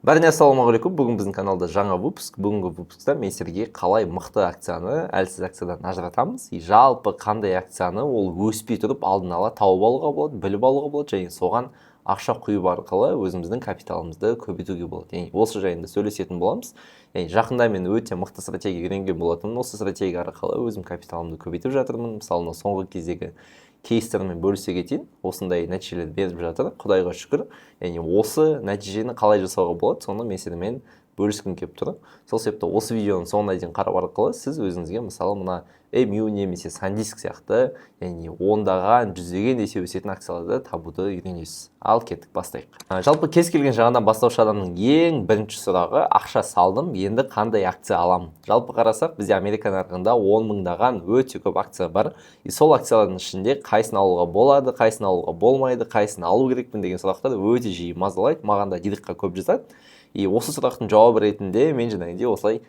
Бәріне ассалаумағалейкум. Бүгін біздің каналда жаңа выпуск. Бүгінгі выпускта мен сіздерге қалай мықты акцияны әлсіз акциядан ажыратамыз. Жалпы қандай акцияны ол өспей тұрып алдын ала тауып алуға болады, біліп алуға болады, және соған ақша құйып арқылы өзіміздің капиталымызды көбейтуге болады. Яғни осы жайында сөйлесетін боламыз. Яғни жақында мен өте мықты стратегия үйренген болатынмын. Осы стратегия арқылы өзім капиталымды көбейтіп жатырмын. Мысалы, соңғы кездегі кейстермен бөлісе кетейін. Осындай нәтижелер беріп жатыр, құдайға шүкір. Яғни осы нәтижені қалай жасауға болады, соны мен сіздермен бөліскім келіп тұр. Сол себепті осы видеоның соңына дейін қарап арқылы сіз өзіңізге мысалы мына MU немесе SanDisk сияқты, яғни ондаған, жүздеген есе өсетін акцияларды табуды үйренесіз. Ал кеттік, бастайық. Жалпы кез келген жаңадан бастаушы адамның ең бірінші сұрағы: ақша салдым, енді қандай акция аламын? Жалпы қарасақ, бізде Америка нарығында 10 мыңдаған өте көп акция бар. И сол акциялардың ішінде қайсын алуға болады, қайсын алуға болмайды, қайсын алу керекпін деген сұрақтар өте жиі мазалайды. Маған да директқа көп жазады. И осы сұрақтың жауабы ретінде мен жаңағыдай осылай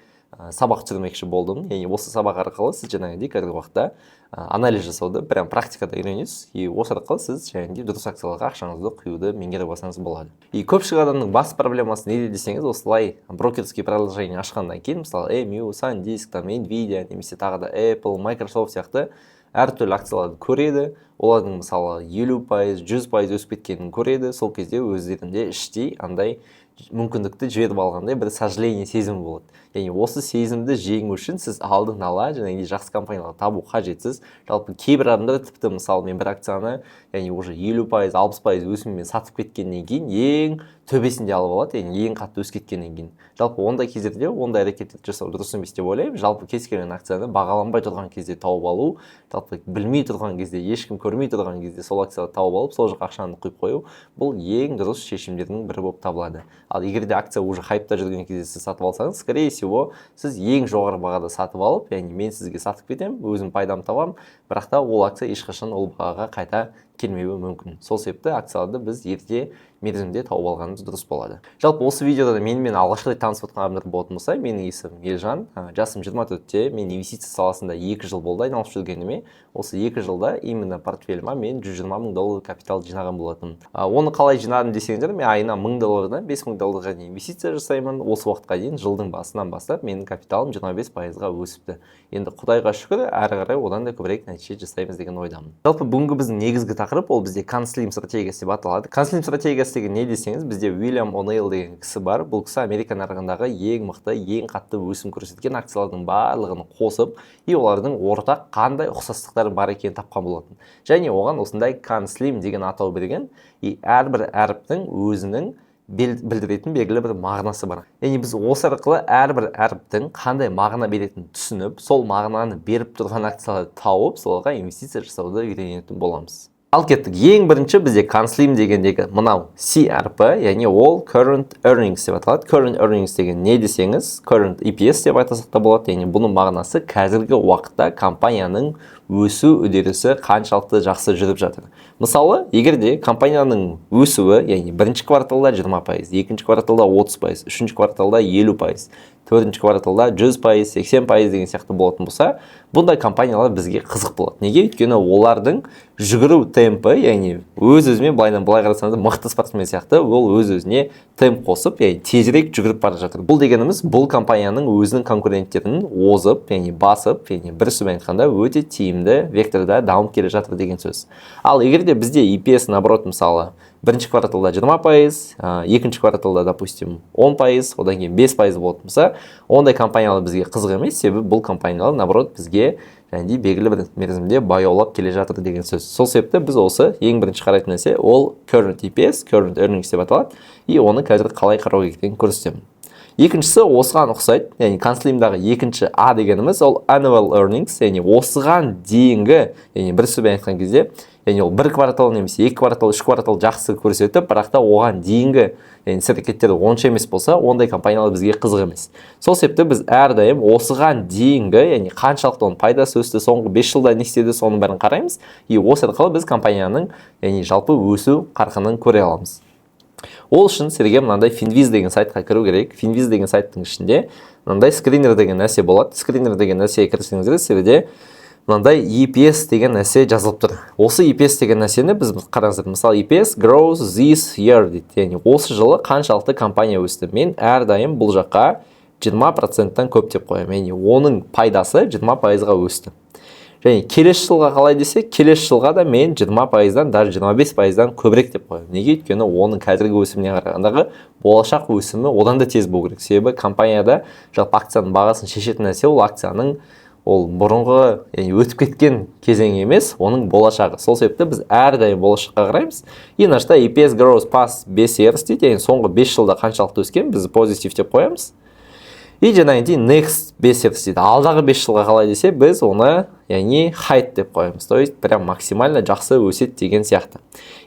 сабақ түсірмекші болдым. Яғни осы сабақ арқылы сіз жаңағыдай қазіргі уақытта анализ жасауды прям практикада үйренесіз. И осы арқылы сіз жаңағыдай дұрыс акцияларға ақшаңызды құюды меңгеріп алсаңыз болады. И көпшілік адамның бас проблемасы неде десеңіз, осылай брокерский приложение ашқаннан кейін, мысалы MU, SanDisk, Nvidia немесе тағы да Apple, Microsoft сияқты әртүрлі акцияларды көреді. Олардың мысалы 50%, 100% өсіп кеткенін көреді. Сол кезде өздерінде іштей андай мүмкіндікті жіберіп алғандай бір сожаление сезімі болады. Яғни осы сезімді жеңу үшін сіз алдын ала жаңағыдай жақсы компанияларды табу қажетсіз. Жалпы кейбір адамдар тіпті мысалы мен бір акцияны яғни уже 50%, 60% өсіммен сатып кеткеннен кейін ең төбесінде алып алады, яғни ең қатты өсіп кеткеннен кейін. Жалпы ондай кездерде ондай әрекеттерді жасау дұрыс емес деп ойлаймын. Жалпы кез келген акцияны бағаланбай тұрған кезде тауып алу, жалпы білмей тұрған кезде, ешкім көрмей тұрған кезде сол акцияларды тауып алып, сол жаққа ақшаны құйып қою, бұл ең дұрыс шешімдердің бірі болып табылады. Ал егер де акция уже хайпта жүрген кезде сіз сатып алсаңыз, скорее всего, сіз ең жоғары бағада сатып алып, яғни мен сізге сатып кетемін, өзім пайдам табамын, бірақ та ол акция ешқашан ол бағаға қайта келмеуі мүмкін. Сол себепті акцияларды біз ерте мерзімде тауып алғанымыз дұрыс болады. Жалпы осы видеода менімен алғашқы рет танысып отқан адамдар болатын болса, менің есімім Елжан, жасым 24-те, мен инвестиция саласында 2 жыл болды айналысып жүргеніме. Осы 2 жылда именно портфеліме мен $120 мың капитал жинаған болатынмын. Оны қалай жинадым десеңіздер, мен айына $1000-дан $5000 дейін инвестиция жасаймын. Осы уақытқа дейін жылдың басынан бастап менің капиталым 25%-ға өсіпті. Енді құдайға шүкір, әрі қарай одан да көбірек нәтиже жасаймыз деген ойдамын. Жалпы бүгінгі біздің негізгі тақырып ол бізде Conslym стратегиясы деп аталады. Conslym стратегиясы деген не десеңіз, бізде Уильям О'Нейл деген кісі бар. Бұл кісі Америка нарығындағы ең мықты, ең қатты өсім көрсеткен акциялардың барлығын қосып, и олардың ортақ қандай ұқсастықтары бар екенін тапқан болатын. Және оған осындай Conslym деген атау берген, и әрбір әріптің өзінің білдіретін белгілі бір мағынасы бар. Яғни біз осы арқылы әрбір әріптің қандай мағына беретінін түсініп, сол мағынаны беріп тұрған акцияларды тауып, соларға инвестиция жасауды үйренетін боламыз. Ал кеттік, ең бірінші бізде Conslym дегендегі мынау CRP, яғни ол Current Earnings деп аталады. Current Earnings деген не десеңіз, Current EPS деп айтасақ та болады. Яғни бұның мағынасы қазіргі уақытта компанияның өсу үдерісі қаншалықты жақсы жүріп жатыр. Мысалы, егер де компанияның өсуі, яғни бірінші кварталда 20%, екінші кварталда 30%, үшінші кварталда 50%, төртінші кварталда 100%, 80% деген сияқты болатын болса, бұндай компаниялар бізге қызық болады. Неге? Өйткені олардың жүгіру темпі, яғни өз-өзімен былайдан былай қарасаңыз мықты спортсмен сияқты, ол өз-өзіне темп қосып, яғни тезірек жүгіріп бара жатыр. Бұл дегеніміз, бұл компанияның өзінің конкуренттерін озып, яғни басып, яғни бір сөзбен айтқанда өте тиімді векторда дамып келе жатыр деген сөз. Ал егер де бізде EPS наоборот, мысалы, бірінші кварталда 20%, екінші кварталда, допустим, 10%, одан кейін 5% болатын болса, ондай компаниялар бізге қызық емес, себебі бұл компаниялар наоборот бізге және белгілі бір мерзімде баяулап келе жатыр деген сөз. Сол себепті біз осы ең бірінші қарайтын нәрсе ол Current EPS, Current Earnings деп аталады, и оны қазір қалай қарау керектігін көрсетемін. Екіншісі осыған ұқсайды, яғни Conslymдағы екінші А дегеніміз ол Annual Earnings, яғни осыған дейінгі, яғни бір сөзбен айтқан кезде, яғни ол бір квартал немесе екі квартал, үш квартал жақсы көрсетіп, бірақ та оған дейінгі іс-әрекеттері онша емес болса, ондай компаниялар бізге қызық емес. Сол себепті біз әрдайым осыған дейінгі, яғни қаншалықты оның пайдасы өсті, соңғы 5 жылда не істеді, соның бәрін қараймыз, и осы арқылы біз компанияның, яғни жалпы өсу қарқынын көре аламыз. Ол үшін сізге мынандай Finviz деген сайтқа кіру керек. Finviz деген сайттың ішінде мынандай скринер деген нәрсе болады. Скринер деген нәрсеге кірсеңіздер, сізде мынандай EPS деген нәрсе жазылып тұр. Осы EPS деген нәрсені біз қараңыздар, мысалы EPS grows this year дейді. Яғни осы жылы қаншалықты компания өсті. Мен әрдайым бұл жаққа 20%-тан көп деп қоямын. Яғни оның пайдасы 20%-ға өсті. Және келесі жылға қалай десе, келесі жылға да мен 20%-дан, даже 25%-дан көбірек деп қоямын. Неге? Өйткені оның қазіргі өсіміне қарағандағы болашақ өсімі одан да тез болу керек. Себебі компанияда жалпы акцияның бағасын шешетін нәрсе ол акцияның ол бұрынғы, яғни өтіп кеткен кезең емес, оның болашағы. Сол себепті біз әрдайым болашаққа қараймыз. Ең ашта EPS grows past 5 years дейді, яғни соңғы 5 жылда қаншалықты өскен, біз позитив деп қоямыз. И жаңағыдей next 5 years дейді. Алдағы 5 жылға қалай десе, біз оны яғни height деп қоямыз. То есть прям максимально жақсы өседі деген сияқты.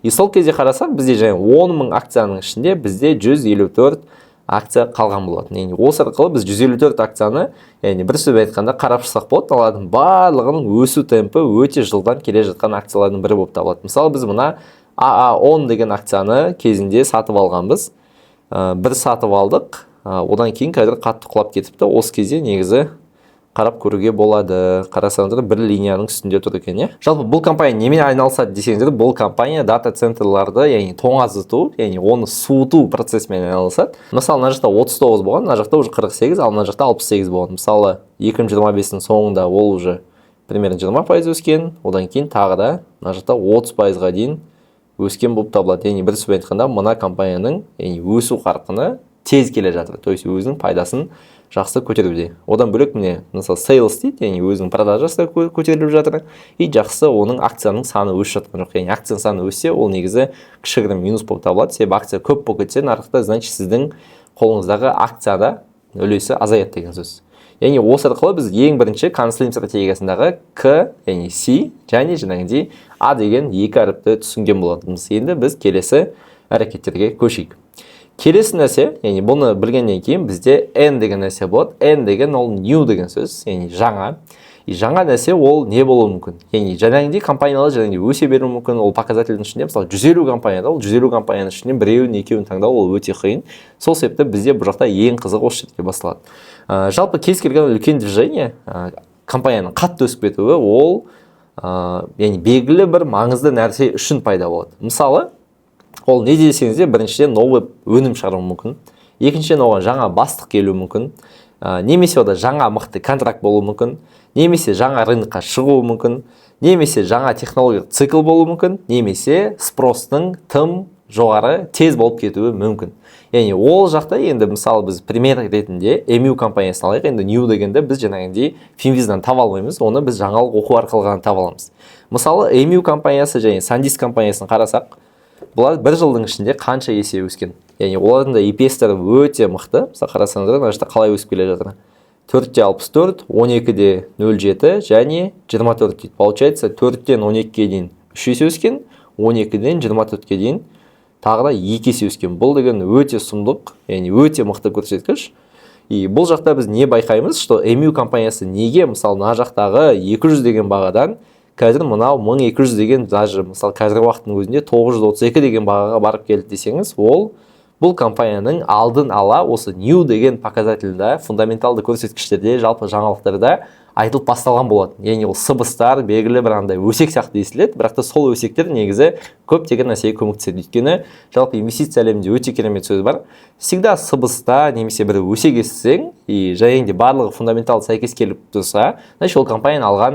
И сол кезде қарасақ, бізде жаңа 10 мың акцияның ішінде бізде 154 акция қалған болатын. Яғни осы арқылы біз 154 акцияны, яғни бір сөзбен айтқанда қарап шықсақ болады, олардың барлығының өсу темпі өте жылдан келе жатқан акциялардың бірі болып табылады. Мысалы біз мына AA10 деген акцияны кезінде сатып алғанбыз. Бір сатып алдық, одан кейін қазір қатты құлап кетіпті. Осы кезде негізі қарап көруге болады. Қарасаңыздар бір линияның үстінде тұр екен, иә. Жалпы бұл компания немен айналысады десеңіздер, бұл компания дата центрларды, яғни тоңазыту, яғни оны суыту процесімен айналысады. Мысалы, мына жақта 39 болған, мына жақта уже 48, ал мына жақта 68 болған. Мысалы, 2025-ның соңында ол уже примерно 20% өскен, одан кейін тағы да мына жақта 30%-ға дейін өскен болып табылады. Яғни бір сөзбен айтқанда, мына компанияның яғни өсу қарқыны тез келе жатыр. То есть өзінің пайдасын жақсы көтеруде. Одан бөлек міне, мысалы sales дейді, яғни өзінің продажасы көтеріліп жатыр. И жақсы оның акцияның саны өсіп жатқан жоқ. Яғни акцияның саны өссе, ол негізі кішігірім минус болып табылады. Себебі акция көп болып кетсе, нарықта, значит, сіздің қолыңыздағы акцияда үлесі азаяды деген сөз. Яғни осы арқылы біз ең бірінші консалинг стратегиясындағы К, яғни C және жаңағыдей А деген екі әріпті түсінген болатынбыз. Енді біз келесі әрекеттерге көшейік. Келесі нәрсе, яғни бұны білгеннен кейін бізде N деген нәрсе болады. N деген ол new деген сөз, яғни жаңа. И жаңа нәрсе ол не болуы мүмкін? Яғни жаңағыдей компаниялар жаңағыдей өсе беруі мүмкін. Ол показательдің ішінде, мысалы 150 компанияда, ол 150 компанияның ішінен біреуін, екеуін таңдау ол өте қиын. Сол себепті бізде бұл жақта ең қызығы осы жерде басталады. Жалпы кез келген үлкен движение, компанияның қатты өсіп кетуі, ол яғни белгілі бір маңызды нәрсе үшін пайда болады. Мысалы, ол не десеңізде, біріншіден новый өнім шығаруы мүмкін. Екіншіден оған жаңа бастық келуі мүмкін. Немесе ода жаңа мықты контракт болуы мүмкін. Немесе жаңа рынокқа шығуы мүмкін. Немесе жаңа технологиялық цикл болуы мүмкін. Немесе спростың тым жоғары тез болып кетуі мүмкін. Яғни ол жақта енді мысалы біз пример ретінде MU компаниясын алайық. Енді New дегенде біз жаңағыдей Finviz'дан таба алмаймыз. Оны біз жаңалық оқу арқылы ғана таба аламыз. Мысалы MU компаниясы және SanDisk компаниясын қарасақ, бұлар бір жылдың ішінде қанша есе өскен. Яғни олардың да EPS-тері өте мықты. Мысалы қарасаңыздар, мына жақта қалай өсіп келе жатыр. 4-64, 12-07 және 24 дейді. Получается, 4-тен 12-ге дейін 3 есе өскен, 12-ден 24-ге дейін тағы да 2 есе өскен. Бұл деген өте сұмдық, яғни өте мықты көрсеткіш. И бұл жақта біз не байқаймыз, что MU компаниясы неге, мысалы, мына жақтағы 200 деген бағадан қазір мынау 1200 деген, даже мысалы қазіргі уақыттың өзінде 932 деген бағаға барып келді десеңіз, ол бұл компанияның алдын ала осы New деген показательда, фундаменталды көрсеткіштерде, жалпы жаңалықтарда айтылып басталған болатын. Яғни ол сыбыстар белгілі бір андай өсек сияқты естіледі, бірақ та сол өсектер негізі көптеген нәрсеге көмектеседі. Өйткені жалпы инвестиция әлемінде өте керемет сөз бар. Всегда сыбыста немесе бір өсек естісең, и және де барлығы фундаменталды сәйкес келіп тұрса, значит ол компанияны алған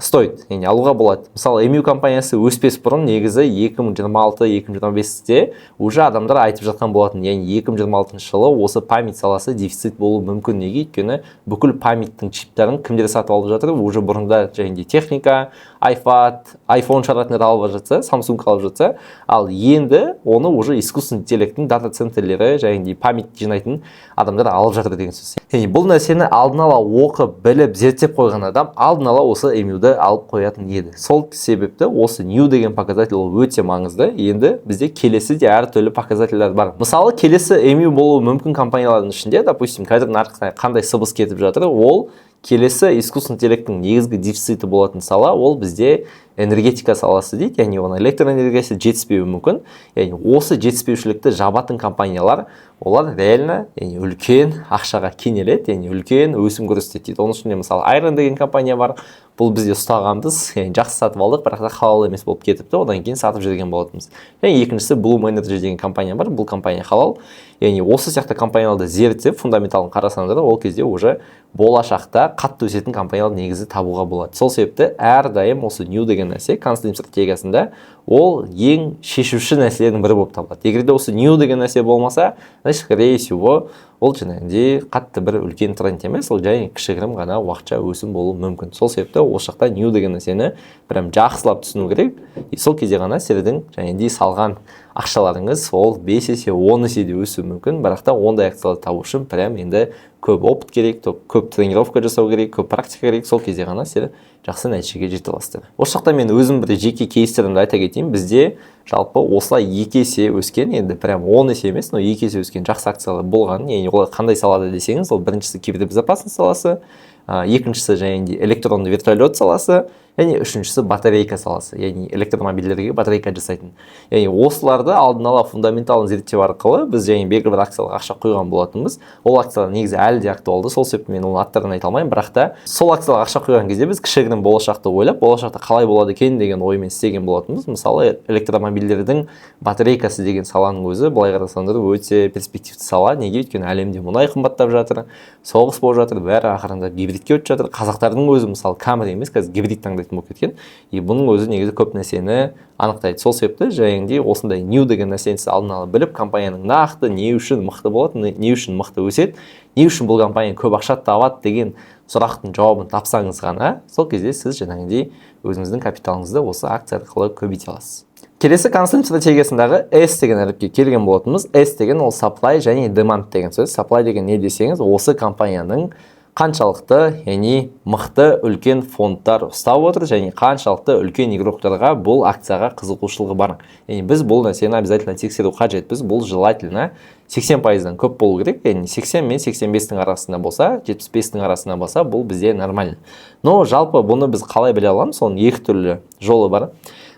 стоит, яғни алуға болады. Мысалы, MU компаниясы өспес бұрын негізі 2026-2025-те уже адамдар айтып жатқан болатын. Яғни 2026 жылы осы память саласы дефицит болуы мүмкін. Неге? Өйткені бүкіл памяттың чиптарын кімдер сатып алып жатыр? Уже бұрында және техника, iPhone шығаратындар алып жатса, Samsung алып жатса, ал енді оны уже искусственный интеллекттің дата центрлері және память жинайтын адамдар алып жатыр деген сөз. Яғни бұл нәрсені алдын ала оқып, біліп, зерттеп қойған адам алдын ала осы MU-ды алып қоятын еді. Сол себепті осы New деген показатель өте маңызды. Енді бізде келесі де әртүрлі показательдер бар. Мысалы, келесі MU болуы мүмкін компаниялардың ішінде, допустим, қазір нарықта қандай сыбыс кетіп жатыр, ол келесі искусственный интеллекттің негізгі дефициті болатын сала, ол бізде энергетика саласы дейді, яғни оның электроэнергиясы жетіспеуі мүмкін. Яғни осы жетіспеушілікті жабатын компаниялар, олар реально үлкен ақшаға кенеледі, яғни үлкен өсім көрсетеді дейді. Оның ішінде мысалы Iron деген компания бар. бұл бізде ұстағанбыз, жақсы сатып алдық, бірақ та халал емес болып кетіпті, одан кейін сатып жіберген болатынбыз. Және екіншісі Bloom Energy деген компания бар, бұл компания халал. Яғни осы сияқты компанияларды зерттеп, фундаменталын қарасаңыздар, ол кезде уже болашақта қатты өсетін компанияларды негізі табуға болады. Сол себепті әрдайым осы new деген нәрсе консалтинг стратегиясында ол ең шешуші нәрселердің бірі болып табылады. Егер де осы new деген нәрсе болмаса, значит, скорее всего, ол жаңағыдай қатты бір үлкен тренд емес, ол жай кішігірім ғана уақытша өсім болуы мүмкін. Сол себепті осы жақта new деген нәрсені прям жақсылап түсіну керек. И сол кезде ғана сіздің жаңағыдай салған ақшаларыңыз ол 5 есе 10 есе де өсуі мүмкін, бірақ та ондай акцияларды табу үшін прям енді көп опыт керек, көп тренировка жасау керек, көп практика керек. Сол кезде ғана сіз жақсы нәтижеге жете аласыздар. Осы жақта мен өзім бір жеке кейстерімді айта кетейін. Бізде жалпы осылай 2 есе өскен, енді прям 10 есе емес, но 2 есе өскен жақсы акциялар болған. Яғни олар қандай салада десеңіз, ол біріншісі кибербезопасность саласы, екіншісі жаңағы электронды вертолет саласы, яғни үшіншісі батарейка саласы, яғни электромобильдерге батарейка жасайтын. Яғни осыларды алдын ала фундаменталын зерттеу арқылы біз жаңағы белгілі бір акцияларға ақша құйған болатынбыз. Ол акциялар негізі әлі де актуалды, сол себепті мен оның аттарын айта алмаймын, бірақ та сол акцияларға ақша құйған кезде біз кішігірім болашақты ойлап, болашақта қалай болады екен деген оймен істеген болатынбыз. Мысалы, электромобильдердің батарейкасы деген саланың өзі былай қарасаңдар өте перспективті сала. Неге? Өйткені әлемде мұнай қымбаттап жатыр, соғыс болып жатыр, бәрі ақырындап гибридке өтіп жатыр. Қазақтардың өзі мысалы Camry емес, қазір гибрид таңдайтын болып кеткен. И бұның өзі негізі көп нәрсені анықтайды. Сол себепті жаңағыдай осындай new деген нәрсені алдын ала біліп, компанияның нақты не үшін мықты болады, не үшін мықты өседі, не үшін бұл компания көп ақша табады деген сұрақтың жауабын тапсаңыз ғана, сол кезде сіз жаңағыдай өзіңіздің капиталыңызды осы акция арқылы көбейте аласыз. Келесі консалтинг стратегиясындағы S деген әріпке келген болатынбыз. S деген ол supply және demand деген сөз. Supply деген не десеңіз, осы компанияның қаншалықты, яғни мықты үлкен фондтар ұстап отыр және қаншалықты үлкен игроктарға бұл акцияға қызығушылығы бар. Яғни біз бұл нәрсені обязательно тексеру қажетпіз. Бұл желательно 80%-дан көп болу керек. Яғни 80 мен 85-тің арасында болса, 75-тің арасында болса, бұл бізде нормально. Но жалпы бұны біз қалай біле аламыз? Оның екі түрлі жолы бар.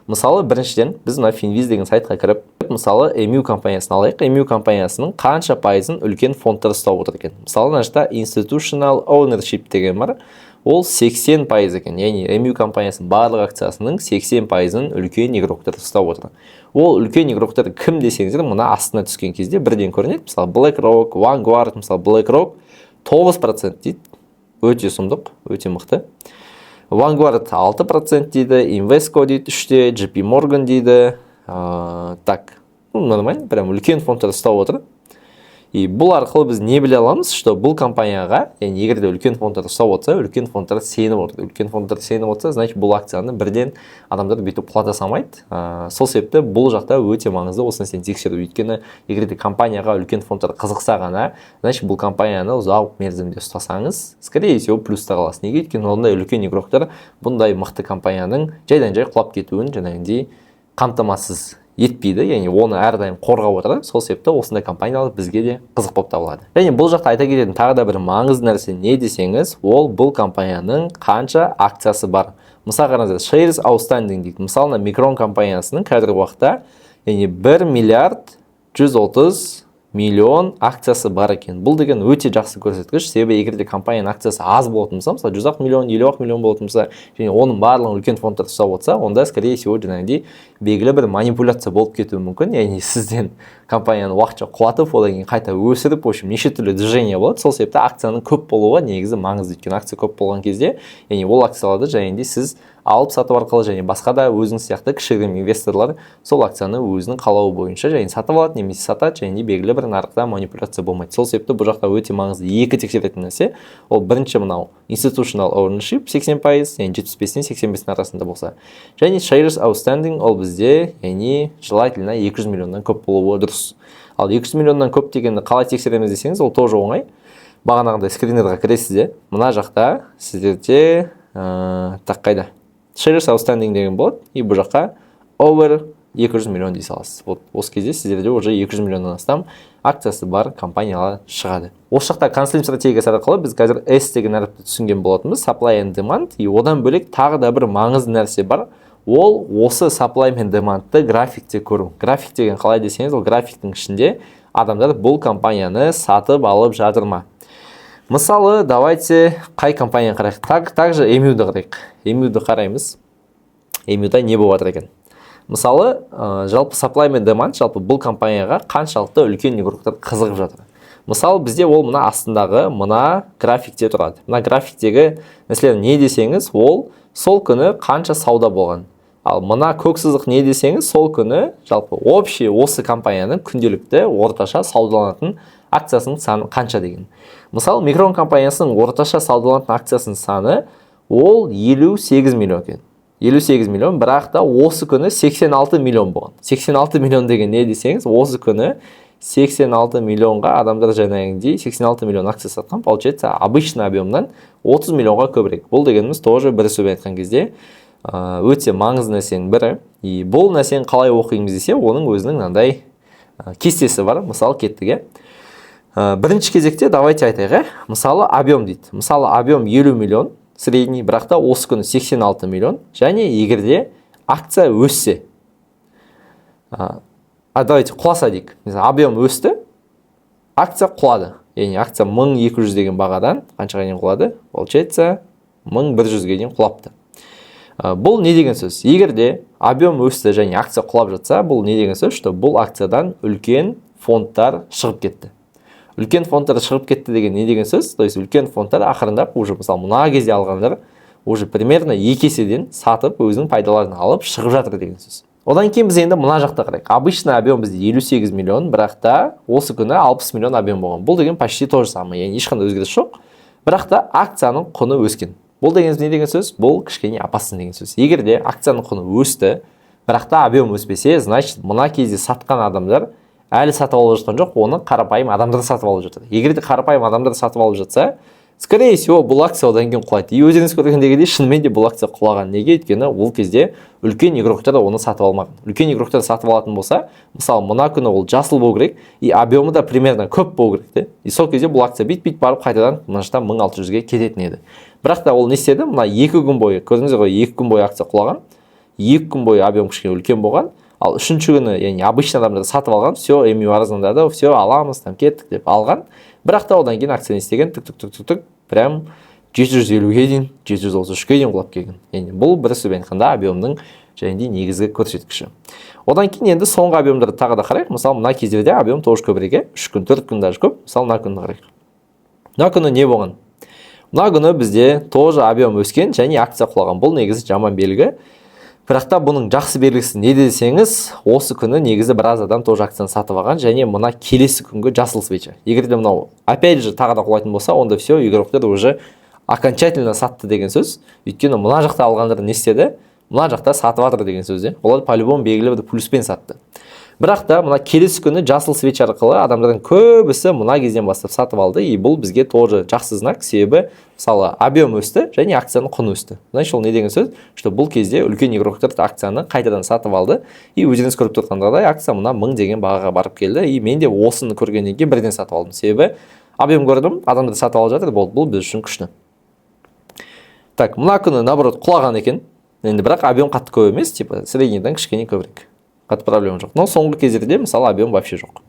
Мысалы, біріншіден біз мына Finviz деген сайтқа кіріп, мысалы, EMU компаниясын алайық. EMU компаниясының қанша пайызын үлкен фондтар ұстап отыр екен. Мысалы, мына Institutional Ownership деген бар. Ол 80% екен. Яғни EMU компаниясының барлық акциясының 80%-ын үлкен игроктар ұстап отыр. Ол үлкен игроктар кім десеңіздер, мына астына түскен кезде бірден көрінеді. Мысалы, BlackRock, Vanguard, мысалы BlackRock 9% дейді. Өте сұмдық, өте мықты. Vanguard 6% дейді, Invesco дейді 3-те, JP Morgan дейді. Так, нормально, прям үлкен фондтар ұстап отыр. И бұл арқылы біз не біле аламыз, что бұл компанияға, яғни егер де үлкен фондтар ұстап отса, үлкен фондтар сеніп отыр. Үлкен фондтар сеніп отса, значит, бұл акцияны бірден адамдар бүйтіп құлата салмайды. Сол себепті бұл жақта өте маңызды осы нәрсені тексеру. Өйткені егер де компанияға үлкен фондтар қызықса ғана, значит, бұл компанияны ұзақ мерзімде ұстасаңыз, скорее всего, плюста қаласыз. Неге? Өйткені ондай үлкен игроктар бұндай мықты компанияның жайдан-жай құлап кетуін жаңағыдай қамтамасыз етпейді, яғни оны әрдайым қорғап отырады. Сол себепті осындай компаниялар бізге де қызық болып табылады. Және бұл жақта айта кететін тағы да бір маңызды нәрсе не десеңіз, ол бұл компанияның қанша акциясы бар. Мысалы қараңыздар, shares outstanding дейді. Мысалы, Micron компаниясының қазіргі уақытта, яғни 1 миллиард 130 миллион акциясы бар екен. Бұл деген өте жақсы көрсеткіш. Себебі егер де компанияның акциясы аз болатын болса, мысалы 100 миллион, 50 миллион болатын болса, және оның барлығын үлкен фондтар ұстап отса, онда скорее всего жаңағыдай белгілі бір манипуляция болып кетуі мүмкін. Яғни сізден компанияны уақытша құлатып, одан кейін қайта өсіріп, в общем, неше түрлі движение болады. Сол себепті акцияның көп болуы негізі маңызды. Өйткені акция көп болған кезде, яғни ол акцияларды жаңағыдай сіз алып сатып арқылы және басқа да өзіңіз сияқты кішігірім инвесторлар сол акцияны өзінің қалауы бойынша және сатып алады, немесе сатады, және белгілі бір нарықта манипуляция болмайды. Сол себепті бұл жақта өте маңызды екі тексеретін нәрсе. Ол бірінші мынау institutional ownership 80%, яғни 75-тен 85-тің арасында болса. Және shares outstanding ол бізде, яғни желательно 200 миллионнан көп болуы дұрыс. Ал 200 миллионнан көп дегенді қалай тексереміз десеңіз, ол тоже оңай. Бағанағыдай скринерға кіресіз, мына жақта сіздерде так қайда shares outstanding деген болады, и бұл жаққа over 200 миллион дей саласыз. Вот осы кезде сіздерде уже 200 миллионнан астам акциясы бар компаниялар шығады. Осы жақта консалтинг стратегиясы арқылы біз қазір S деген әріпті түсінген болатынбыз, supply and demand, и одан бөлек тағы да бір маңызды нәрсе бар. Ол осы supply and demandты графикте көру. График деген қалай десеңіз, ол графиктің ішінде адамдар бұл компанияны сатып алып жатыр ма? Мысалы, давайте қай компания қарайық? Также EMU-ді қарайық. EMU-ді қараймыз. EMU-да не болып жатыр екен? Мысалы, жалпы supply мен demand, жалпы бұл компанияға қаншалықты үлкен игроктар қызығып жатыр. Мысалы, бізде ол мына астындағы мына графикте тұрады. Мына графиктегі, мәселен, не десеңіз, ол сол күні қанша сауда болған. Ал мына көк сызық не десеңіз, сол күні жалпы общий осы компанияның күнделікті орташа саудаланатын акциясының саны қанша деген. Мысалы, Микрон компаниясының орташа саудаланатын акциясының саны ол 58 миллион екен. 58 миллион, бірақ та осы күні 86 миллион болған. 86 миллион деген не десеңіз, осы күні 86 миллионға адамдар жаңағындай 86 миллион акция сатқан, получается, обычный объемнан 30 миллионға көбірек. Бұл дегеніміз тоже бір сөзбен айтқан кезде өте маңызды нәрсенің бірі. И бұл нәрсені қалай оқимыз десе, оның өзінің мынандай кестесі бар. Мысалы, кеттік. Бірінші кезекте давайте айтайық. Мысалы, объем дейді. Мысалы, объем 50 миллион средний, бірақ та осы күні 86 миллион. Және егерде акция өссе, давайте құласа дейік. Объем өсті, акция құлады. Яғни акция 1200 деген бағадан қаншаға дейін құлады? Получается, 1100-ге дейін құлапты. Бұл не деген сөз? Егерде объем өсті және акция құлап жатса, бұл не деген сөз? Что бұл акциядан үлкен фондтар шығып кетті. Үлкен фондтар шығып кетті деген не деген сөз? То есть үлкен фондтар ақырындап уже мысалы мына кезде алғандар уже примерно 2 еседен сатып өзінің пайдаларын алып шығып жатыр деген сөз. Одан кейін біз енді мына жақта қарайық. Обычный объем бізде 58 миллион, бірақ та осы күні 60 миллион объем болған. Бұл деген почти то же самое, яғни ешқандай өзгеріс жоқ. Бірақ та акцияның құны өскен. Бұл деген не деген сөз? Бұл кішкене опасно деген сөз. Егерде акцияның құны өсті, бірақ та объем өспесе, значит, мына кезде сатқан адамдар әлі сатып алып жатқан жоқ, оны қарапайым адамдар сатып алып жатыр. Егерде қарапайым адамдар сатып алып жатса, скорее всего, бұл акция одан кейін құлайды. И өздеріңіз көргендегідей, шынымен де бұл акция құлаған. Неге? Өйткені ол кезде үлкен игроктар оны сатып алмаған. Үлкен игроктар сатып алатын болса, мысалы, мына күні ол жасыл болу керек, и объемы да примерно көп болу керек. И сол кезде бұл акция бит-бит барып қайтадан мынашта 1600-ге кететін еді. Бірақ та ол не істеді? Мына 2 күн бойы, көрдіңіздер ғой, 2 күн бойы акция құлаған, 2 күн бойы объем кішкене үлкен болған. Ал үшінші күні, яғни обычный адамдар сатып алған, все, EMU арзандады, все, аламыз, там кеттік деп алған. Бірақ та одан кейін акция не істеген, түк, прям 750-ге дейін, 733-ге дейін құлап келген. Яғни бұл бір сөзбен айтқанда объемның және негізгі көрсеткіші. Одан кейін енді соңғы объемдарды тағы да қарайық. Мысалы, мына кездерде объем тоже көбірек, 3 күн, 4 күн даже көп. Мысалы, мына күнді қарайық. Мына күні не болған? Мына күні бізде тоже объем өскен және акция құлаған. Бұл негізі жаман белгі. Бірақ та бұның жақсы белгісі не десеңіз, осы күні негізі біраз адам тоже акцияны сатып алған және мына келесі күнгі жасыл свеча. Егерде мынау опять же тағы да құлайтын болса, онда все, игроктар уже окончательно сатты деген сөз. Өйткені мына жақта алғандар не істеді? Мына жақта сатып жатыр деген сөз. Олар по-любому белгілі бір плюспен сатты. Бірақ та мына келесі күні жасыл свеч арқылы адамдардың көбісі мына кезден бастап сатып алды. И бұл бізге тоже жақсы знак, себебі мысалы объем өсті және акцияның құны өсті. Значит, ол не деген сөз? Что бұл кезде үлкен игроктар акцияны қайтадан сатып алды. И өздеріңіз көріп тұрғандай акция мына 1000 деген бағаға барып келді. И мен де осыны көргеннен кейін бірден сатып алдым. Себебі объем көрдім, адамдар сатып алып жатыр, бұл біз үшін күшті. Так, мына күні наоборот құлаған екен. Енді бірақ объем қатты көп емес, типа среднийдан кішкене көбірек. Қатты проблема жоқ. Но соңғы кездерде мысалы объем вообще жоқ.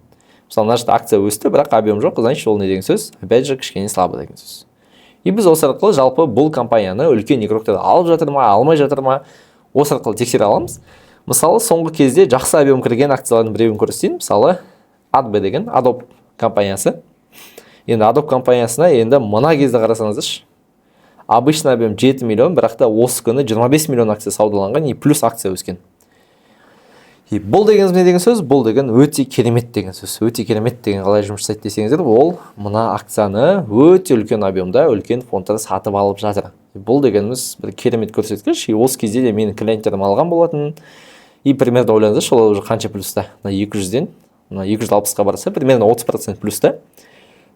Мысалы, мына жерде акция өсті, бірақ объем жоқ, значит, ол не деген сөз? Опять же, кішкене слабо деген сөз. И біз осы арқылы жалпы бұл компанияны үлкен игроктар алып жатыр ма, алмай жатыр ма, осы арқылы тексере аламыз. Мысалы, соңғы кезде жақсы объем кірген акциялардың біреуін көрсетейін. Мысалы, ADB деген Adobe компаниясы. Енді Adobe компаниясына енді мына кезде қарасаңыздаршы. Обычный объем 7 миллион, бірақ та осы күні 25 миллион акция саудаланған, и плюс акция өскен. И бұл дегеніміз не деген сөз? Бұл деген өте керемет деген сөз. Өте керемет деген қалай жұмыс жасайды десеңіздер, ол мына акцияны өте үлкен объемда үлкен фондтар сатып алып жатыр. Бұл дегеніміз бір керемет көрсеткіш. И осы кезде де менің клиенттерім алған болатын. И примерно ойлаңыздаршы, ол уже қанша плюста? 200-ден 260-қа барса, примерно 30% плюста.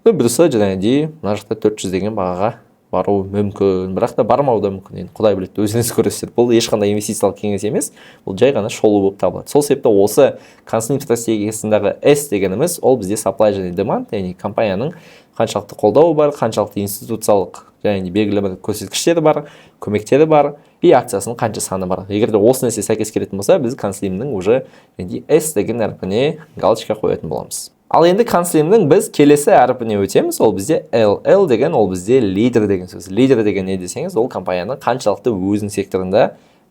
Бірісі жаңағыдай мына жақта 400 деген бағаға бару мүмкін, бірақ та бармауы да мүмкін. Енді Құдай біледі, өзіңіз көресіздер. Бұл ешқандай инвестициялық кеңес емес, бұл жай ғана шолу болып табылады. Сол себепті осы консалтинг стратегиясындағы S дегеніміз, ол бізде supply және demand, яғни компанияның қаншалықты қолдауы бар, қаншалықты институциялық және белгілі бір көрсеткіштері бар, көмектері бар, и акциясының қанша саны бар. Егер де осы нәрсе сәйкес келетін болса, біз консалтингнің уже S деген әрпіне галочка қоятын боламыз. Ал енді конслеймнің біз келесі әрпіне өтеміз. Ол бізде L. L деген ол бізде лидер деген сөз. Лидер деген не десеңіз, ол компанияның қаншалықты өзінің секторында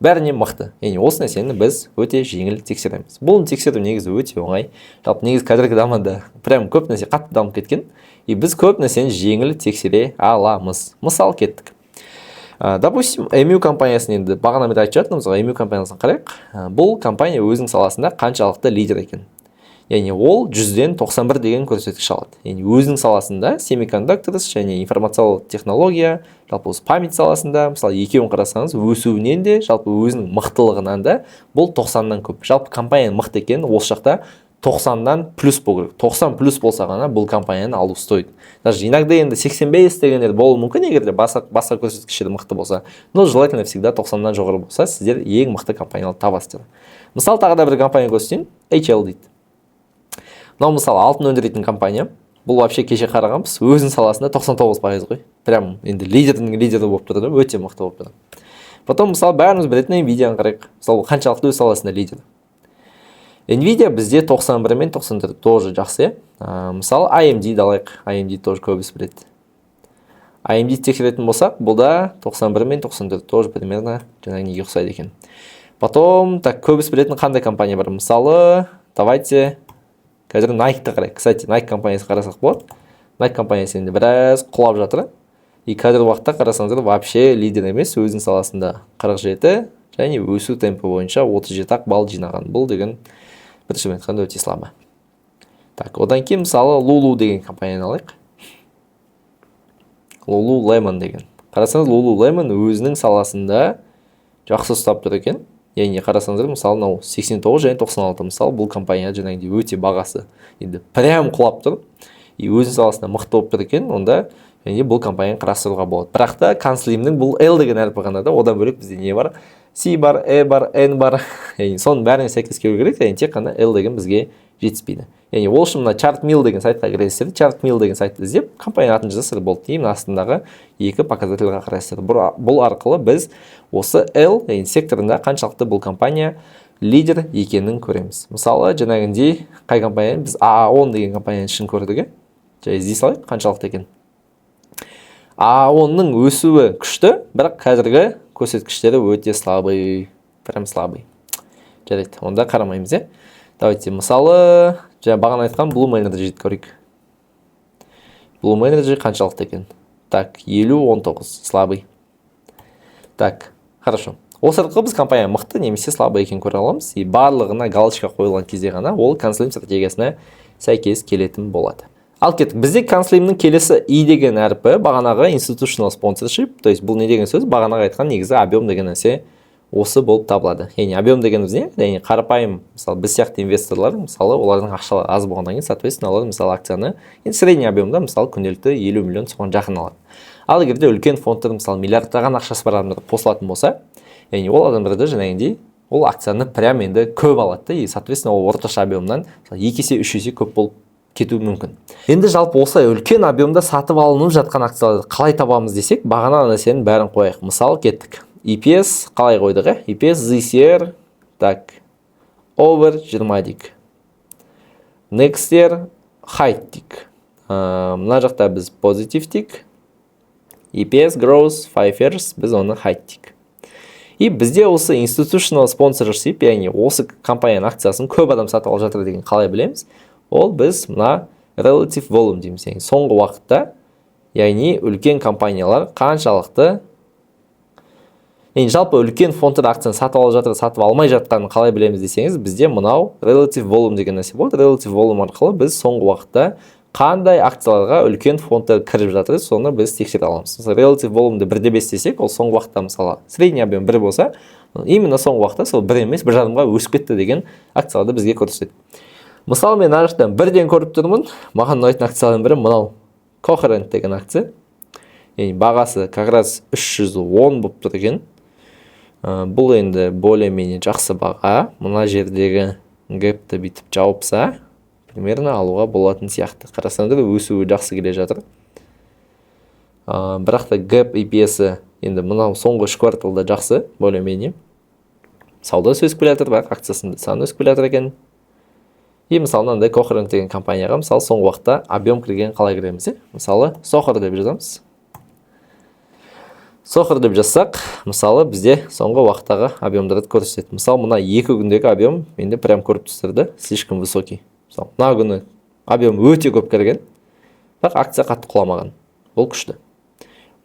бәріне мықты. Яғни осы нәрсені біз өте жеңіл тексереміз. Бұл тексеру негізі өте оңай. Жалпы негізі қазіргі заманда прям көп нәрсе қатты дамып кеткен. И біз көп нәрсені жеңіл тексере аламыз. Мысал кеттік. Допустим, MU компаниясын енді бағана мен айтып жатырмыз ғой, MU компаниясын қарайық. Бұл компания өзінің саласында қаншалықты лидер екен. Яғни ол 100-ден 91 деген көрсеткіш алады. Яғни өзінің саласында semiconductors және информациялық технология, жалпы осы память саласында, мысалы екеуін қарасаңыз, өсуінен де, жалпы өзінің мықтылығынан да бұл 90-дан көп. Жалпы компанияның мықты екенін осы жақта 90-дан плюс болу керек. 90 плюс болса ғана бұл компанияны алу стоит. Даже иногда енді 85 дегендер болуы мүмкін, егер де басқа көрсеткіштер мықты болса. Но желательно всегда 90-дан жоғары болса, сіздер ең мықты компанияны табасыздар. Мысал тағы да бір компания көрсетейін, HL дейді. Мынау мысалы алтын өндіретін компания. Бұл вообще кеше қарағанбыз, өзінің саласында 99% ғой. Прям енді лидердің лидері болып тұрды, өте мықты болып тұрды. Потом мысалы бәріміз білетін Nvidia-ны қарайық. Мысалы қаншалықты өз саласында лидер. Nvidia бізде 91 мен 94 тоже жақсы. Мысалы AMD далайық. AMD тоже көбісі біледі. AMD тексеретін болсақ, бұл да 91 мен 94 тоже примерно жаңағы неге ұқсайды екен. Потом так көбісі білетін қандай компания бар? Мысалы, давайте қазір Nike-ті қарайық. Кстати, Nike компаниясы қарасақ болады. Nike компаниясы енді біраз құлап жатыр. И қазір уақытта қарасаңыздар вообще лидер емес, өзінің саласында 47 және өсу темпі бойынша 37 балл жинаған. Бұл деген біріншіден айтқанда өте слабы. Так, одан кейін мысалы Lulu деген компанияны алайық. Lululemon деген. Қарасаңыз Lululemon өзінің саласында жақсы ұстап тұр екен. Яғни қарасаңыздар, мысалы, 89 және 96 мысалы бұл компания жаңағыдай өте бағасы енді прям құлап тұр. И өзінің саласында мықты болып тұр екен, онда яғни бұл компанияны қарастыруға болады. Бірақ та конслеймнің бұл L деген әрпі ғана да, одан бөлек бізде не бар? C бар, E бар, N бар. Яғни соның бәріне сәйкес келу керек, яғни тек қана L деген бізге жетіспейді. Яғни ол үшін мына Chartmill деген сайтқа кіресіздер, Chartmill деген сайтты іздеп, компания атын жазасыздар болды. Кейін астындағы екі показательға қарайсыздар. Бұл арқылы біз осы L, яғни секторында қаншалықты бұл компания лидер екенін көреміз. Мысалы, жаңағындай қай компания? Біз A10 деген компанияны шын көрдік. Іздей салайық, қаншалықты екен. A10-ның өсуі күшті, бірақ қазіргі көрсеткіштері өте слабый, прям слабый. Жарайды, онда қарамаймыз, е. Давайте, мысалы, бағана айтқан Bloom Energy көрейік. Bloom Energy қаншалықты екен? Так, 50-19, слабый. Так, хорошо. Осы арқылы біз компания мықты немесе слабый екен көре аламыз. И барлығына галочка қойылған кезде ғана ол конслейм стратегиясына сәйкес келетін болады. Ал кеттік, бізде конслеймнің келесі I деген әрпі бағанағы institutional sponsorship, то есть бұл не деген сөз? Бағанаға айтқан негізі объем деген нәрсе осы болып табылады. Яғни объем дегеніміз не? Яғни қарапайым, мысалы біз сияқты инвесторлар, мысалы олардың ақшалары аз болғаннан кейін, соответственно, олар мысалы акцияны енді средний объемда мысалы күнделікті 50 миллион соған жақын алады. Ал егер де үлкен фондтар мысалы миллиардтаған ақшасы бар адамдар қосылатын болса, яғни ол адамдарды жаңағындай ол акцияны прям енді көп алады, и соответственно ол орташа объемнан 2 есе 3 есе көп болып кетуі мүмкін. Енді жалпы осылай үлкен объемда сатып алынып жатқан акцияларды қалай табамыз десек, бағана нәрсенің бәрін қояйық. Мысалы кеттік. EPS қалай қойдық? EPS this year, так, over 20 дейік. Next year high дейік. Мына жақта біз positive дейік. EPS growth 5 years, біз оны high дейік. И бізде осы institutional sponsorship, яғни осы компанияның акциясын көп адам сатып алып жатыр деген қалай білеміз? Ол біз мына relative volume дейміз. Яғни соңғы уақытта, яғни үлкен компаниялар қаншалықты, яғни жалпы үлкен фондтар акцияны сатып алып жатыр, сатып алмай жатқанын қалай білеміз десеңіз, бізде мынау relative volume деген нәрсе болады. Relative volume арқылы біз соңғы уақытта қандай акцияларға үлкен фондтар кіріп жатыр, соны біз тексере аламыз. Мысалы, relative volume-ді 1/5 десек, ол соңғы уақытта мысалы средний объем 1 болса, именно соңғы уақытта сол 1 емес 1,5-ға өсіп кетті деген акцияларды бізге көрсетеді. Мысалы, мен ана жақтан 1-ден көріп тұрмын. Маған ұнайтын акциялардың бірі мынау Coherent деген акция. Яғни бағасы как раз 310 болып тұр екен. Бұл енді более-менее жақсы баға. Мына жердегі гэпті бүйтіп жауыпса, примерно алуға болатын сияқты. Қарасаңдар өсуі жақсы келе жатыр. Бірақ та гэп EPS-і енді мынау соңғы 3 кварталда жақсы, более-менее. Сауда өсіп келе жатыр, бірақ акциясында саны өсіп келе жатыр екен. И мысалы мынандай Coherent деген компанияға мысалы соңғы уақытта объем кірген қалай кіреміз, мысалы Socher деп жазамыз. Socher деп жазсақ, мысалы бізде соңғы уақыттағы объемдарды көрсетеді. Мысалы мына 2 күндегі объем менде прям көріп тұрсыздар, слишком высокий. Мысалы мына күні объем өте көп кірген, бірақ акция қатты құламаған. Бұл күшті.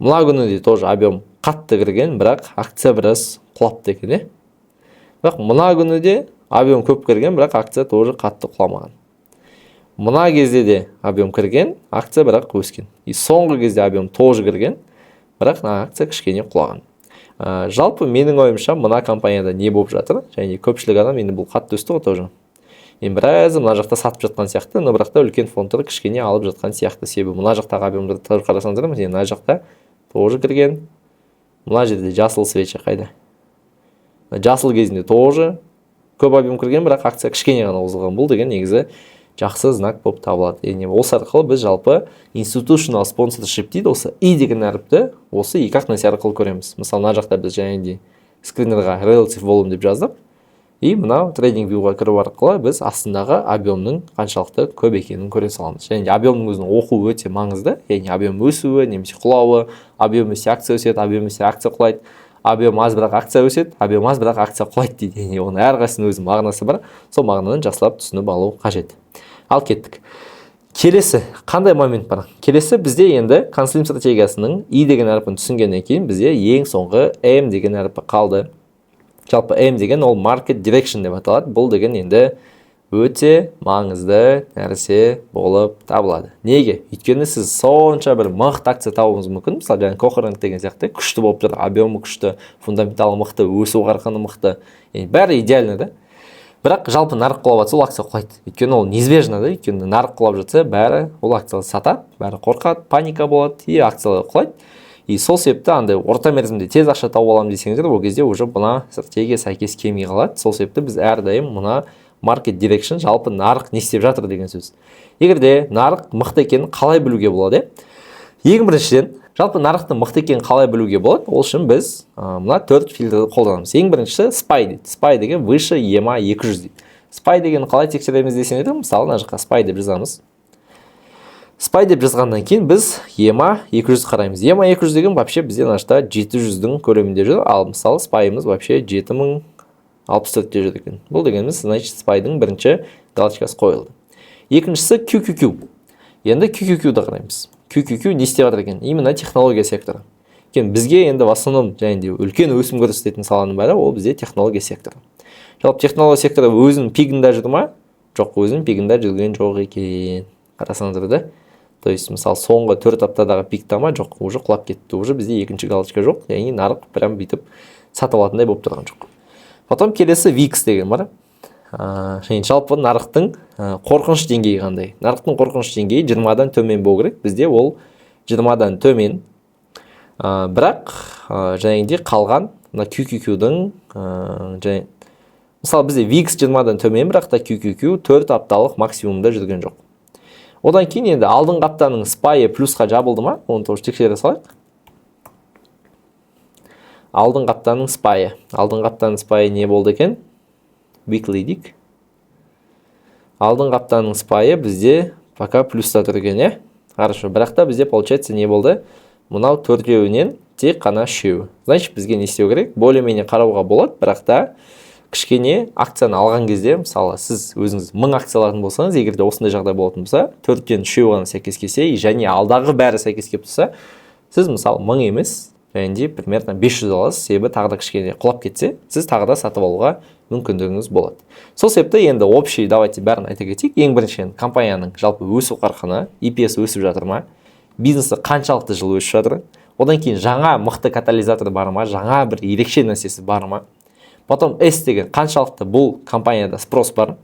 Мына күні де тоже объем қатты кірген, бірақ акция біраз құлапты екен. Бірақ мына күні де объем көп кірген, бірақ акция тоже қатты құламаған. Мына кезде де объем кірген, акция бірақ өскен. И соңғы кезде объем тоже кірген, бірақ акция кішкене құлаған. Жалпы менің ойымша мына компанияда не болып жатыр? Және көпшілік адам енді бұл қатты өсті ғой тоже. Енді біразы мына жақта сатып жатқан сияқты, но бірақ та үлкен фондтар кішкене алып жатқан сияқты. Себебі мына жақтағы объемдарды қарасаңыздар, мына жақта тоже кірген. Мына жерде жасыл свеча қайда? Жасыл кезінде тоже көп объем кірген, бірақ акция кішкене ғана қозғалған. Бұл деген негізі жақсы знак болып табылады. Яғни осы арқылы біз жалпы institutional sponsorship дейді, осы и деген әріпті осы екі ақ нәрсе арқылы көреміз. Мысалы мына жақта біз жаңағыдай скринерға relative volume деп жаздық. И мынау трейдинг вьюға кіру арқылы біз астындағы объемның қаншалықты көп екенін көре саламыз. Және объемның өзін оқу өте маңызды. Яғни объем өсуі немесе құлауы, объем өссе акция өседі, объем өссе акция құлайды. Объем аз бірақ акция өседі, объем аз бірақ акция құлайды дейді. Яғни оның әрқайсысының өз мағынасы бар. Сол мағынаны жақсылап түсініп алу қажет. Ал кеттік. Келесі қандай момент бар? Келесі бізде енді консолим стратегиясының и деген әріпін түсінгеннен кейін бізде ең соңғы M деген әріпі қалды. Жалпы M деген ол market direction деп аталады. Бұл деген енді өте маңызды нәрсе болып табылады. Неге? Өйткені сіз сонша бір мықты акция табуыңыз мүмкін. Мысалы жаңа Coherent деген сияқты күшті болып тұр, объемы күшті, фундаменталы мықты, өсу қарқыны мықты. Яғни бәрі идеально да. Бірақ жалпы нарық құлап жатса, ол акция құлайды. Өйткені ол неизбежно да. Өйткені нарық құлап жатса, бәрі ол акцияларды сатады, бәрі қорқады, паника болады, и акциялар құлайды. И сол себепті андай орта мерзімде тез ақша тауып аламын десеңіздер, ол кезде уже мына стратегия сәйкес келмей қалады. Сол себепті біз әрдайым мына market direction, жалпы нарық не істеп жатыр деген сөз. Егер де нарық мықты екенін қалай білуге болады? Ең біріншіден, жалпы нарықтың мықты екенін қалай білуге болады? Ол үшін біз мына 4 фильтрді қолданамыз. Ең біріншісі SPY дейді. SPY деген выше EMA 200 дейді. SPY деген қалай тексереміз десеңіздер, мысалы мына жаққа SPY деп жазамыз. SPY деп жазғаннан кейін біз EMA 200 қараймыз. EMA 200 деген вообще бізде нашта 700-дің көлемінде жүр, ал мысалы SPY-ымыз вообще 7064-те жүр екен. Бұл дегеніміз, значит, SPY-дың бірінші галочкасы қойылды. Екіншісі QQQ. Енді QQQ-ді қараймыз. QQQ не істеп жатыр екен? Именно технология секторы. Бізге енді в основном және үлкен өсім көрсететін саланың бәрі ол бізде технология секторы. Жалпы технология секторы өзінің пигінде жүр ма? Жоқ, өзінің пигінде жүрген жоқ екен. Қарасаңыздар да. То есть, мысалы, соңғы 4 аптадағы пикта ма? Жоқ, уже құлап кетті. Уже бізде екінші галочка жоқ. Яғни нарық прям бүйтіп сатып алатындай болып тұрған жоқ. Потом келесі VIX деген бар. Және жалпы нарықтың қорқыныш деңгейі қандай? Нарықтың қорқыныш деңгейі 20-дан төмен болу керек. Бізде ол 20-дан төмен. Бірақ жаңағыдай қалған мына QQQ-дің мысалы бізде VIX 20-дан төмен, бірақ та QQQ 4 апталық максимумда жүрген жоқ. Одан кейін енді алдыңғы аптаның SPY плюсқа жабылды ма? Оны тоже тексере салайық. Алдыңғы аптаның SPY. Алдыңғы аптаның SPY не болды екен? Weekly дейік. Алдыңғы аптаның SPY бізде пока плюста тұрген, Хорошо, бірақ та бізде получается не болды? Мынау төртеуінен тек қана үшеуі. Значит, бізге не істеу керек? Более-менее қарауға болады, бірақ та кішкене акцияны алған кезде, мысалы, сіз өзіңіз 1000 акциялардың болсаңыз, егер де осындай жағдай болатын болса, 4-тен 3-еу ғана сәйкес келсе, және алдағы бәрі сәйкес келіп тұрса, сіз мысалы 1000 емес, және примерно 500 аласыз, себебі тағы да кішкене құлап кетсе, сіз тағы да сатып алуға мүмкіндігіңіз болады. Сол себепті енді общий, давайте бәрін айта кетейік. Ең біріншіден компанияның жалпы өсу қарқыны, EPS өсіп жатыр ма? Бизнесі қаншалықты жыл өсіп жатыр? Одан кейін жаңа мықты катализатор бар ма? Жаңа бір ерекше нәрсесі бар ма? Потом S деген қаншалықты бұл компанияда спрос бар?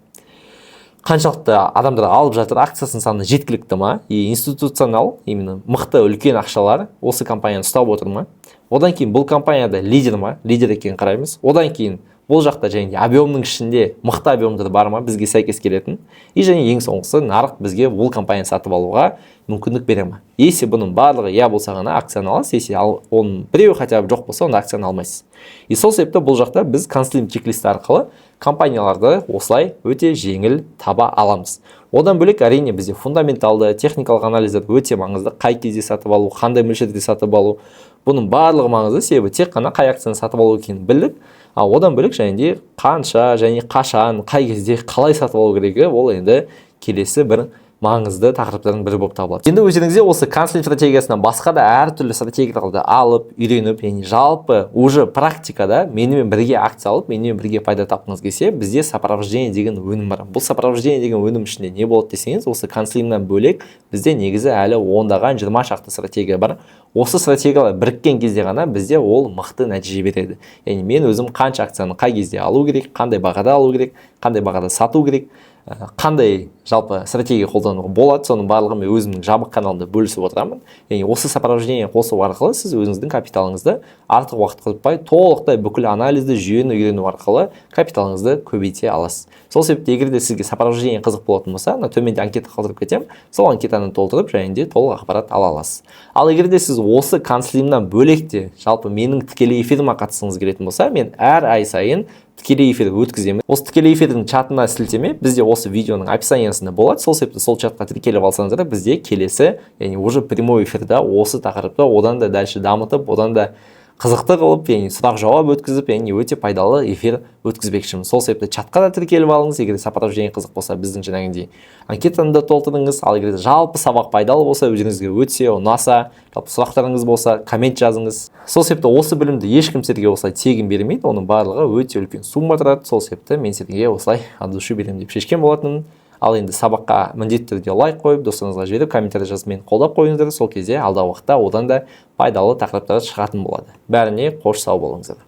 Қаншалықты адамдар алып жатыр, акциясын саны жеткілікті ма? И институционал, именно мықты үлкен ақшалар осы компанияны ұстап отыр ма? Одан кейін бұл компанияда лидер ма? Лидер екенін қараймыз. Одан кейін бұл жақта және объемның ішінде мықты объемдар бар ма бізге сәйкес келетін, и және ең соңғысы нарық бізге ол компанияны сатып алуға мүмкіндік бере ма. Если бұның барлығы иә болса ғана акцияны аласыз, если оның біреуі хотя бы жоқ болса, онда акцияны алмайсыз. И сол себепті бұл жақта біз консалинг чек-лист арқылы компанияларды осылай өте жеңіл таба аламыз. Одан бөлек әрине бізде фундаменталды техникалық анализдер өте маңызды. Қай кезде сатып алу, қандай мөлшерде сатып алу, бұның барлығы маңызды, себебі тек қана қай акцияны сатып алу екенін білдік. Одан бөлек және де қанша және қашан, қай кезде қалай сатып алу керегі, ол енді келесі бір маңызды тақырыптардың бірі болып табылады. Енді өздеріңізде осы консалинг стратегиясынан басқа да әртүрлі стратегияларды алып, үйреніп, яғни жалпы уже практикада менімен бірге акция алып, менімен бірге пайда тапқыңыз келсе, бізде сопровождение деген өнім бар. Бұл сопровождение деген өнім ішінде не болады десеңіз, осы консалингнан бөлек бізде негізі әлі 10-дан 20 шақты стратегия бар. Осы стратегиялар біріккен кезде ғана бізде ол мықты нәтиже береді. Яғни мен өзім қанша акцияны қай кезде алу керек, қандай бағада алу керек, қандай бағада сату керек, қандай жалпы стратегия қолдануға болады, соның барлығын мен өзімнің жабық каналымда бөлісіп отырамын. Яғни осы сопровождение қосу арқылы сіз өзіңіздің капиталыңызды артық уақыт құртпай, толықтай бүкіл анализді жүйені үйрену арқылы капиталыңызды көбейте аласыз. Сол себепті егер де сізге сопровождение қызық болатын болса, төменде анкета қалдырып кетемін, сол анкетаны толтырып және де толық ақпарат ала аласыз. Ал егер де сіз осы консалингнан бөлек те жалпы менің тікелей эфиріме қатысқыңыз келетін болса, мен әр ай сайын тікелей эфир өткіземін. Осы тікелей эфирдің чатына сілтеме бізде осы видеоның описаниясында болады. Сол себепті сол чатқа тіркеліп алсаңыздар, бізде келесі, яғни уже прямой эфирда осы тақырыпты одан да дальше дамытып, одан да қызықты қылып, яғни сұрақ-жауап өткізіп, яғни өте пайдалы эфир өткізбекшімін. Сол себепті чатқа да тіркеліп алыңыз, егер сопровождение қызық болса, біздің жаңағындай анкетаны да толтырыңыз. Ал егер жалпы сабақ пайдалы болса, өздеріңізге өтсе, ұнаса, жалпы сұрақтарыңыз болса, коммент жазыңыз. Сол себепті осы білімді ешкім сізге осылай тегін бермейді, оның барлығы өте үлкен сумма тұрады. Сол себепті мен сізге осылай от души беремін деп шешкен болатынмын. Ал енді сабаққа міндетті түрде лайк қойып, достарыңызға жіберіп, комментарий жазып мені қолдап қойыңыздар. Сол кезде алдағы уақытта одан да пайдалы тақырыптар шығатын болады. Бәріне қош сау болыңыздар.